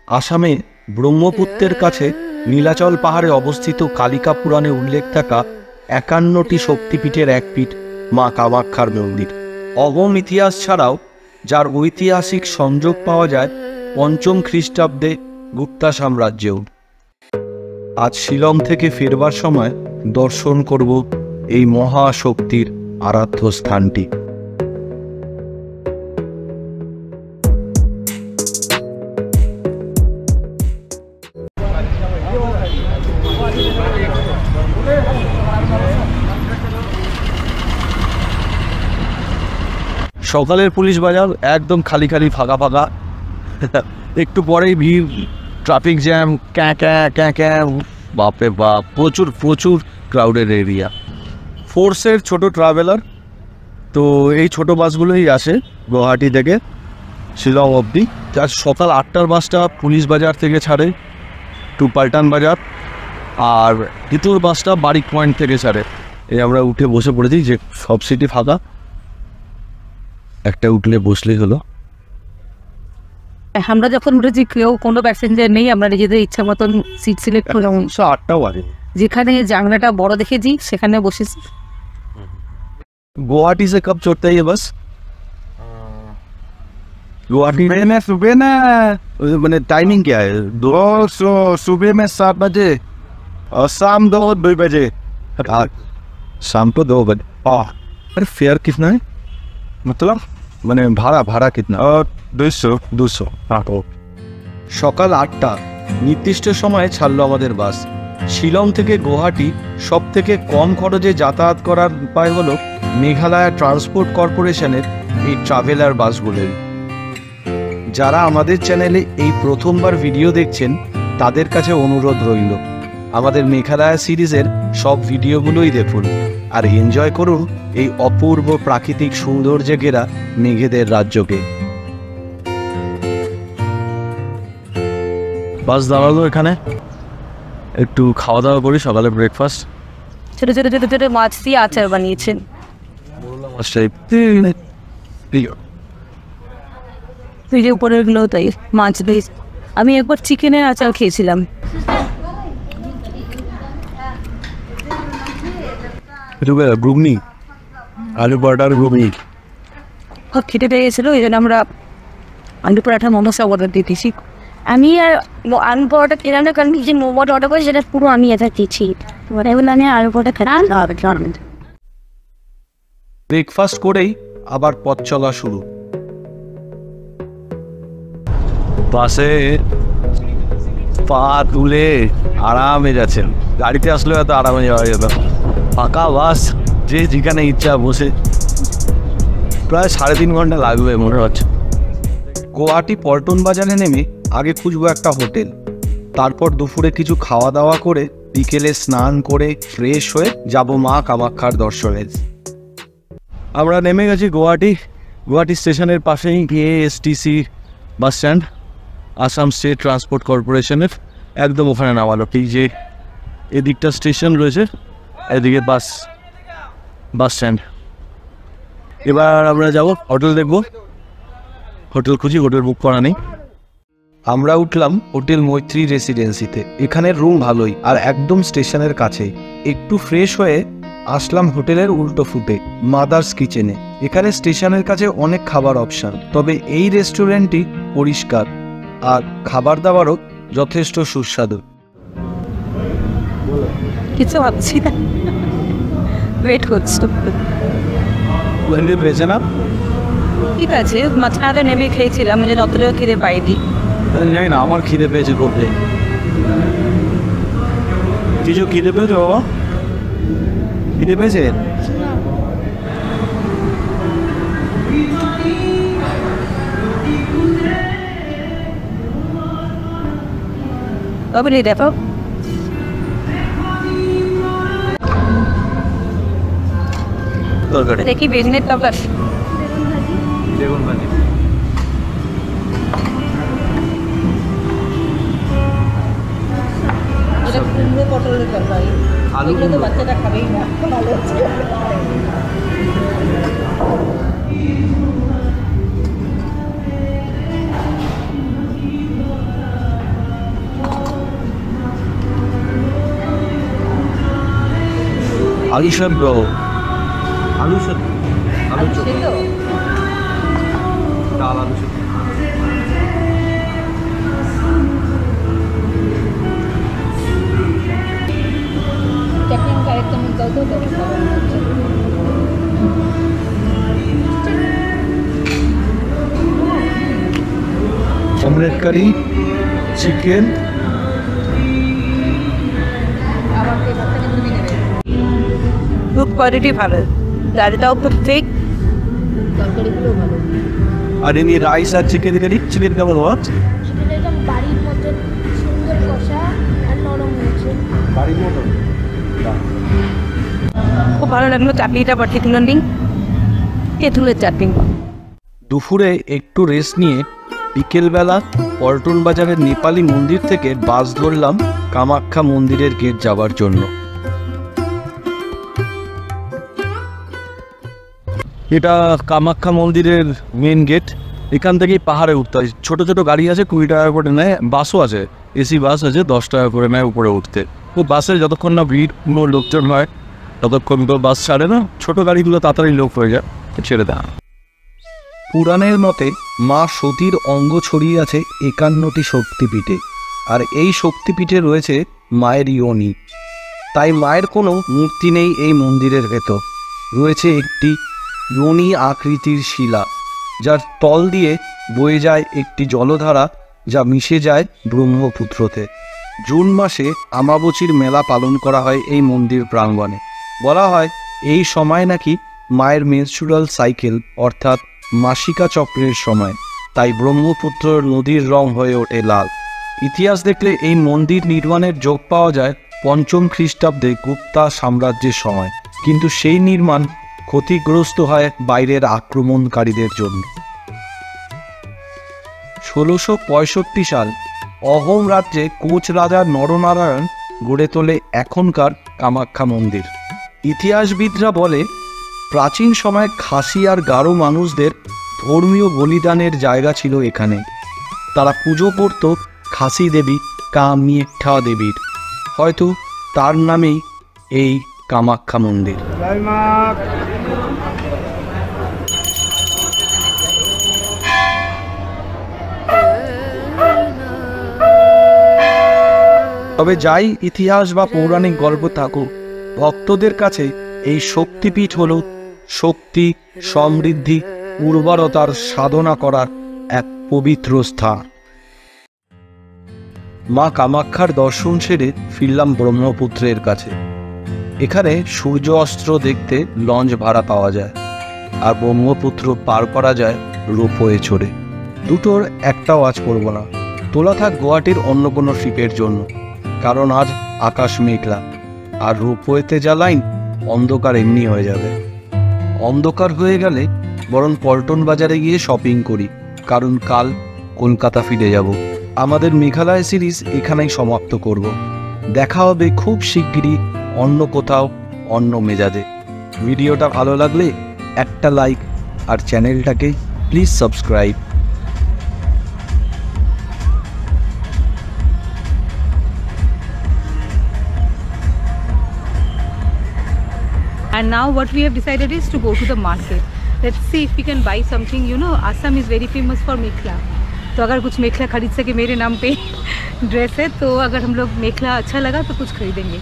আসামে ব্রহ্মপুত্রের কাছে নীলাচল পাহাড়ে অবস্থিত কালিকা পুরাণে উল্লেখ থাকা 51টি শক্তিপীঠের এক পীঠ মা কামাখ্যার মন্দির। অগম ইতিহাস ছাড়াও যার ঐতিহাসিক সংযোগ পাওয়া যায় 5ম খ্রিস্টাব্দে গুপ্তা সাম্রাজ্যেও। আজ শিলং থেকে ফেরবার সময় দর্শন করব এই মহাশক্তির আরাধ্য স্থানটি। সকালের পুলিশ বাজার একদম খালি খালি, ফাঁকা ফাঁকা। একটু পরেই ভিড়, ট্রাফিক জ্যাম, ক্যাঁ ক্যাঁ ক্যাঁ ক্যাঁ, বাপরে বাপ, প্রচুর প্রচুর ক্রাউডের এরিয়া। ফোর্সের ছোট ট্রাভেলার, তো এই ছোট বাসগুলোই আসে গুয়াহাটি থেকে শিলং অবধি। আজ সকাল 8টার বাসটা পুলিশ বাজার থেকে ছাড়ে টু পাল্টান বাজার, আর দ্বিতীয় বাসটা বারিক পয়েন্ট থেকে ছাড়ে। এই আমরা উঠে বসে পড়েছি, যে সব সিটি ফাঁকা, একটা উঠলে বসলেই হলো। আমরা যখন উঠেছি কেউ কোনো প্যাসেঞ্জার নেই, আমরা নিজেদের ইচ্ছা মতন সিট সিলেক্ট করে 8টাও বাজে, যেখানে জানলাটা বড় দেখেছি সেখানে বসেছি। गुवाहाटी से कब छोड़ता है ये बस? गुवाहाटी में सुबह ना, मैंने टाइमिंग क्या है? सुबह में 7 बजे और शाम 2 बजे। शाम को 2 बजे। अरे फेयर कितना है, मतलब मैंने भाड़ा कितना? 200। সকাল 8টা নির্দিষ্ট সময়ে ছাড়লো আমাদের বাস। শিলং থেকে গুয়াহাটি সব থেকে কম খরচে যাতায়াত করার উপায় হলো মেঘালয় ট্রান্সপোর্ট কর্পোরেশনের এই ট্রাভেলার বাসগুলোর। যারা আমাদের চ্যানেলে এই প্রথমবার ভিডিও দেখছেন তাদের কাছে অনুরোধ রইল, আমাদের মেঘালয় সিরিজের সব ভিডিওগুলোই দেখুন আর এনজয় করুন এই অপূর্ব প্রাকৃতিক সৌন্দর্যে ঘেরা মেঘেদের রাজ্যকে। বাস দাঁড়ালো এখানে, একটু খাওয়া দাওয়া করি, সকালে ব্রেকফাস্ট। ছোট ছোট ছোট ছোট মাছ দিয়ে আচার বানিয়েছেন। তুই যে উপরে গুলো তাই মাছ দিয়ে। আমি একবার চিকেনের আচার খেয়েছিলাম। ঘুগনি, আলু পরোটার ঘুগনি খেতে পেয়ে গেছিলো, এই জন্য আমরা আলু পরাঠা মোমোস অর্ডার দিয়ে দিয়েছি। আমি আর আলু পরোটা খেলাম না, কারণ যে মোমোটা অর্ডার করি সেটা পুরো আমি এটা দিচ্ছি। এবার আমি আলু পরোটা খেলাম। ব্রেকফাস্ট করেই আবার পথ চলা শুরু। বাসে পা তুলে আরামে যাচ্ছেন, গাড়িতে আসলে হয়তো আরামে যাওয়া যেত। ফাঁকা বাস, যে যেখানে ইচ্ছা বসে। প্রায় 3.5 ঘন্টা লাগবে মনে হচ্ছে। গুয়াহাটি পল্টন বাজারে নেমে আগে খুঁজবো একটা হোটেল, তারপর দুপুরে কিছু খাওয়া দাওয়া করে বিকেলে স্নান করে ফ্রেশ হয়ে যাব মা কামাখ্যার দর্শনে। আমরা নেমে গেছি গুয়াহাটি স্টেশনের পাশেই ASTC bus stand, Assam state transport কর্পোরেশনের একদম ওখানে নামালো। এই যে এদিকটা স্টেশন রয়েছে, এদিকে বাস স্ট্যান্ড। এবার আমরা যাব হোটেল দেখব, হোটেল খুঁজি, হোটেল বুক করা নেই। আমরা উঠলাম হোটেল মৈত্রী রেসিডেন্সিতে। এখানের রুম ভালোই আর একদম স্টেশনের কাছেই। একটু ফ্রেশ হয়ে আসলাম হোটেলের উল্টো ফুটে মাদার্স কিচেনে। এখানে স্টেশনের কাছে অনেক খাবার অপশন, তবে এই রেস্টুরেন্টটি পরিষ্কার আর খাবার দাবারও যথেষ্ট সুস্বাদু। কিছু ভাবছি না, ওয়েট করছি। পেয়েছে না? ঠিক আছে, মাঝখানে নেমে খেয়েছিলাম, যে অতটাও খিদে পাইনি। জানি না, আমার খিদে পেয়েছে করতে। কিছু খিদে পেয়েছে বাবা? খিদে পেয়েছে? তবে দেখো দেখি বেগুনের তরকারি, বেগুন ভাজি, পটলের তরকারি। আলু তো বাচ্চাটা খাবেই না, ভালো হচ্ছে। আলু সেদ্ধ আলু সেদ্ধ আলু সেদ্ধ ডাল আলু সেদ্ধ অমলেট কারি চিকেন খুব কোয়ালিটি ভালো, ডালটাও খুব ঠিক। আর এমনি রাইস আর চিকেন কারি, চিকেন কেমন হওয়া একদম বাড়ির মতো সুন্দর কষা আর নরম হয়েছে। বাড়ির মতন খুব ভালো লাগলো। চাটনিটা পার্টিকুলারলি তেঁতুলের চাটনি। দুপুরে একটু রেস্ট নিয়ে বিকেলবেলা পল্টন বাজারের নেপালি মন্দির থেকে বাস ধরলাম কামাখ্যা মন্দিরের গেট যাওয়ার জন্য। এটা কামাখ্যা মন্দিরের মেন গেট। এখান থেকেই পাহাড়ে উঠতে হয়। ছোটো ছোটো গাড়ি আছে 20 টাকা করে নেয়, বাসও আছে, এসি বাস আছে 10 টাকা করে নেয় উপরে উঠতে। তো বাসে যতক্ষণ না ভিড় কোনো লোকজন হয় ততক্ষণ তো বাস ছাড়ে না। ছোটো গাড়িগুলো তাড়াতাড়ি লোক হয়ে যায়, ছেড়ে দেয়। পুরাণের মতে মা সতীর অঙ্গ ছড়িয়ে আছে 51টি শক্তিপীঠে, আর এই শক্তিপীঠে রয়েছে মায়ের ইয়োনি। তাই মায়ের কোনো মূর্তি নেই এই মন্দিরের ভেতর। রয়েছে একটি ইয়োনি আকৃতির শিলা, যার তল দিয়ে বয়ে যায় একটি জলধারা, যা মিশে যায় ব্রহ্মপুত্রতে। জুন মাসে আমাবচির মেলা পালন করা হয় এই মন্দির প্রাঙ্গণে। বলা হয় এই সময় নাকি মায়ের মেনস্ট্রুয়াল সাইকেল অর্থাৎ মাসিকা চক্রের সময়, তাই ব্রহ্মপুত্র নদীর রং হয়ে ওঠে লাল। ইতিহাস দেখলে এই মন্দির নির্মাণের যোগ পাওয়া যায় 5ম খ্রিস্টাব্দে গুপ্তা সাম্রাজ্যের সময়, কিন্তু সেই নির্মাণ ক্ষতিগ্রস্ত হয় বাইরের আক্রমণকারীদের জন্য। 1665 সাল অহোম রাজ্যে কোচ রাজা নরনারায়ণ গড়ে তোলে এখনকার কামাখ্যা মন্দির। ইতিহাসবিদরা বলে প্রাচীন সময়ে খাসি আর গারো মানুষদের ধর্মীয় বলিদানের জায়গা ছিল এখানে। তারা পুজো করত খাসি দেবী কামাখ্যা দেবীর। হয়তো তার নামেই এই কামাখ্যা মন্দির। তবে যাই ইতিহাস বা পৌরাণিক গল্প থাকুক, ভক্তদের কাছে এই শক্তিপীঠ হল শক্তি, সমৃদ্ধি, উর্বরতার সাধনা করার এক পবিত্র স্থান। মা কামাখ্যার দর্শন সেরে ফিরলাম ব্রহ্মপুত্রের কাছে। এখানে সূর্য অস্ত্র দেখতে লঞ্চ ভাড়া পাওয়া যায়, আর ব্রহ্মপুত্র পার করা যায় রোপওয়ে চড়ে। দুটোর একটাও আজ করব না, তোলা থাক গুয়াহাটির অন্য কোনো ট্রিপের জন্য, কারণ আজ আকাশ মেঘলা, আর রোপওয়েতে যা লাইন, অন্ধকার এমনি হয়ে যাবে। অন্ধকার হয়ে গেলে বরং পল্টন বাজারে গিয়ে শপিং করি, কারণ কাল কলকাতা ফিরে যাব। আমাদের মেঘালয় সিরিজ এখানেই সমাপ্ত করব। দেখা হবে খুব শিগগিরই অন্য কোথাও, অন্য মেজাজে। ভিডিওটা ভালো লাগলে একটা লাইক আর চ্যানেলটাকে please subscribe. And now what we have decided is to go to the market. Let's see if we can buy something. You know, Assam is very famous for मेखला. तो अगर कुछ मेखला खरीद सके, मेरे नाम पे ड्रेस है, तो अगर हम लोग मेखला अच्छा लगा तो कुछ खरीदेंगे।